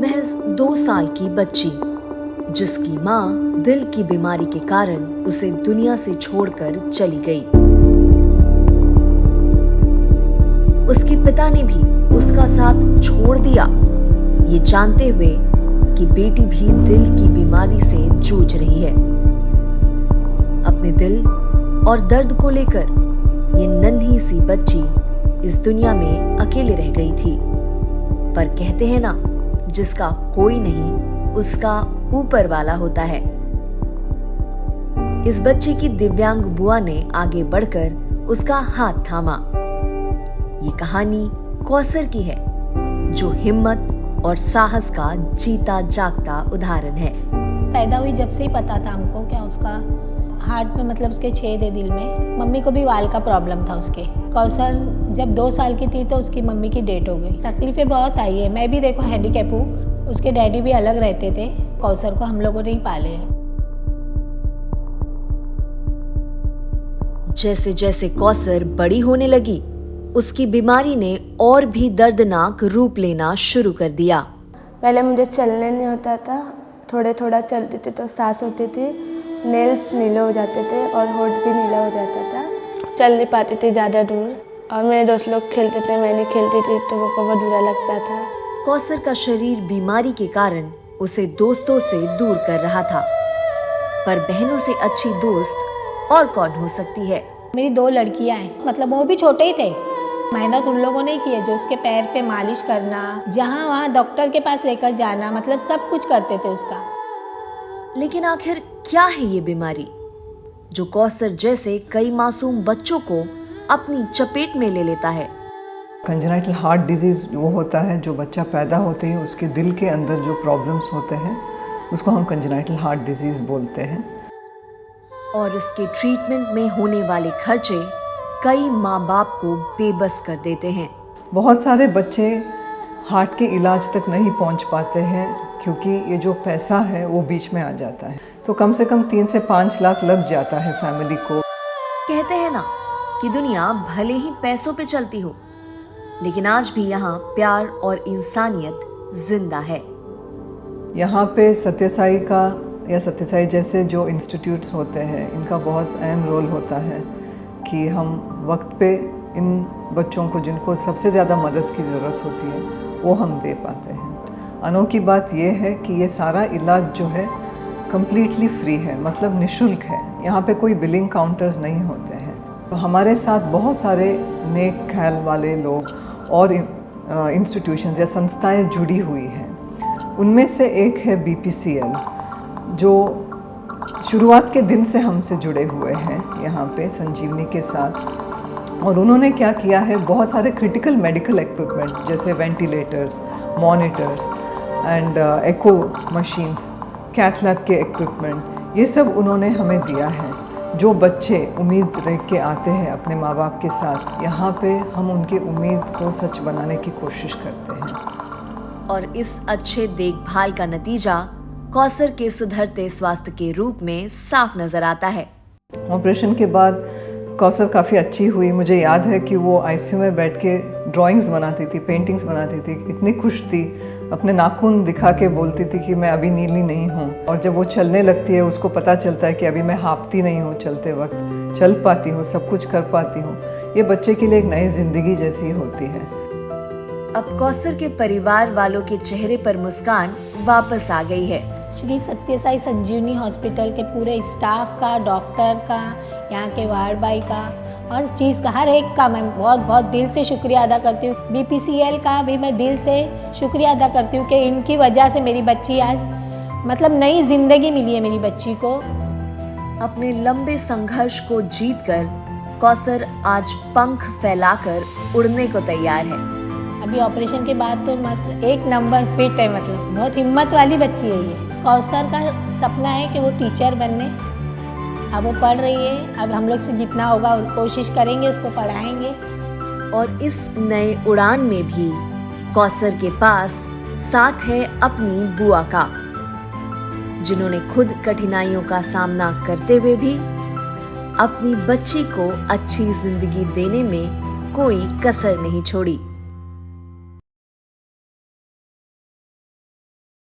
महज 2 साल की बच्ची, जिसकी माँ दिल की बीमारी के कारण उसे दुनिया से छोड़कर चली गई। उसके पिता ने भी उसका साथ छोड़ दिया, ये जानते हुए कि बेटी भी दिल की बीमारी से जूझ रही है। अपने दिल और दर्द को लेकर ये नन्ही सी बच्ची इस दुनिया में अकेले रह गई थी। पर कहते हैं ना, जिसका कोई नहीं उसका ऊपर वाला होता है। इस बच्चे की दिव्यांग बुआ ने आगे बढ़कर उसका हाथ थामा। ये कहानी कौसर की है, जो हिम्मत और साहस का जीता जागता उदाहरण है। पैदा हुई जब से ही पता था हमको क्या उसका हार्ट में मतलब उसके छेद है दिल में। मम्मी को भी वाल का प्रॉब्लम था उसके। कौसर जब 2 साल की थी तो उसकी मम्मी की डेथ हो गई। तकलीफें बहुत आई है। मैं भी देखो हैंडीकैप हूँ, उसके डैडी भी अलग रहते थे। कौसर को हम लोगों ने ही पाले हैं। जैसे जैसे कौसर बड़ी होने लगी, उसकी बीमारी ने और भी दर्दनाक रूप लेना शुरू कर दिया। पहले मुझे चलने नहीं होता था, थोड़ा चलती थी तो सांस होती थी, नेल्स नीले हो जाते थे और होठ भी नीला हो जाता था। चल नहीं पाती थी ज़्यादा दूर और मेरे दोस्त लोग खेलते थे, मैं नहीं खेलती थी तो वो बहुत बुरा लगता था। कौसर का शरीर बीमारी के कारण उसे दोस्तों से दूर कर रहा था, पर बहनों से अच्छी दोस्त और कौन हो सकती है। मेरी 2 लड़कियां हैं, मतलब वो भी छोटे ही थे। मेहनत उन लोगों ने की है, जो उसके पैर पे मालिश करना, जहाँ वहाँ डॉक्टर के पास लेकर जाना, मतलब सब कुछ करते थे उसका। लेकिन आखिर क्या है ये बीमारी जो कौसर जैसे कई मासूम बच्चों को अपनी चपेट में ले लेता है? कंजेनाइटल हार्ट डिजीज़ वो होता है जो बच्चा पैदा होते ही उसके दिल के अंदर जो प्रॉब्लम्स होते हैं उसको हम कंजेनाइटल हार्ट डिजीज़ बोलते हैं। और इसके ट्रीटमेंट में होने वाले खर्चे कई माँ बाप को बेबस कर देते हैं। बहुत सारे बच्चे हार्ट के इलाज तक नहीं पहुंच पाते हैं क्योंकि ये जो पैसा है वो बीच में आ जाता है। तो कम से कम 3 से 5 लाख लग जाता है फैमिली को। कहते हैं ना कि दुनिया भले ही पैसों पे चलती हो, लेकिन आज भी यहाँ प्यार और इंसानियत जिंदा है। यहाँ पे सत्यसाई का या सत्यसाई जैसे जो इंस्टीट्यूट्स होते हैं, इनका बहुत अहम रोल होता है कि हम वक्त पे इन बच्चों को जिनको सबसे ज़्यादा मदद की ज़रूरत होती है वो हम दे पाते हैं। अनोखी बात यह है कि ये सारा इलाज जो है कम्प्लीटली फ्री है, मतलब निःशुल्क है। यहाँ पे कोई बिलिंग काउंटर्स नहीं होते हैं। तो हमारे साथ बहुत सारे नेक ख्याल वाले लोग और इंस्टीट्यूशंस या संस्थाएं जुड़ी हुई हैं। उनमें से एक है BPCL, जो शुरुआत के दिन से हमसे जुड़े हुए हैं यहाँ पे संजीवनी के साथ। और उन्होंने क्या किया है, बहुत सारे क्रिटिकल मेडिकल इक्विपमेंट जैसे ventilators, monitors and echo machines, cath lab के इक्विपमेंट, ये सब उन्होंने हमें दिया है। जो बच्चे उम्मीद रख के आते हैं अपने माँ बाप के साथ, यहाँ पे हम उनकी उम्मीद को सच बनाने की कोशिश करते हैं। और इस अच्छे देखभाल का नतीजा कौसर के सुधरते स्वास्थ्य के रूप में साफ नजर आता है। ऑपरेशन के बाद कौसर काफ़ी अच्छी हुई। मुझे याद है कि वो ICU में बैठ के ड्राइंग्स बनाती थी, पेंटिंग्स बनाती थी, इतनी खुश थी, अपने नाखून दिखा के बोलती थी कि मैं अभी नीली नहीं हूँ। और जब वो चलने लगती है उसको पता चलता है कि अभी मैं हाँफती नहीं हूँ, चलते वक्त चल पाती हूँ, सब कुछ कर पाती हूँ। ये बच्चे के लिए एक नई जिंदगी जैसी होती है। अब कौसर के परिवार वालों के चेहरे पर मुस्कान वापस आ गई है। श्री सत्यसाई संजीवनी हॉस्पिटल के पूरे स्टाफ का, डॉक्टर का, यहाँ के वार्ड बॉय का, हर चीज़ का, हर एक का मैं बहुत बहुत दिल से शुक्रिया अदा करती हूँ। BPCL का भी मैं दिल से शुक्रिया अदा करती हूँ कि इनकी वजह से मेरी बच्ची आज मतलब नई जिंदगी मिली है मेरी बच्ची को। अपने लंबे संघर्ष को जीतकर कौसर आज पंख फैलाकर उड़ने को तैयार है। अभी ऑपरेशन के बाद तो मतलब 1 नंबर फिट है, मतलब बहुत हिम्मत वाली बच्ची है ये। कौसर का सपना है कि वो टीचर बनने, अब वो पढ़ रही है। अब हम लोग से जितना होगा कोशिश करेंगे, उसको पढ़ाएंगे। और इस नए उड़ान में भी कौसर के पास साथ है अपनी बुआ का, जिन्होंने खुद कठिनाइयों का सामना करते हुए भी अपनी बच्ची को अच्छी जिंदगी देने में कोई कसर नहीं छोड़ी।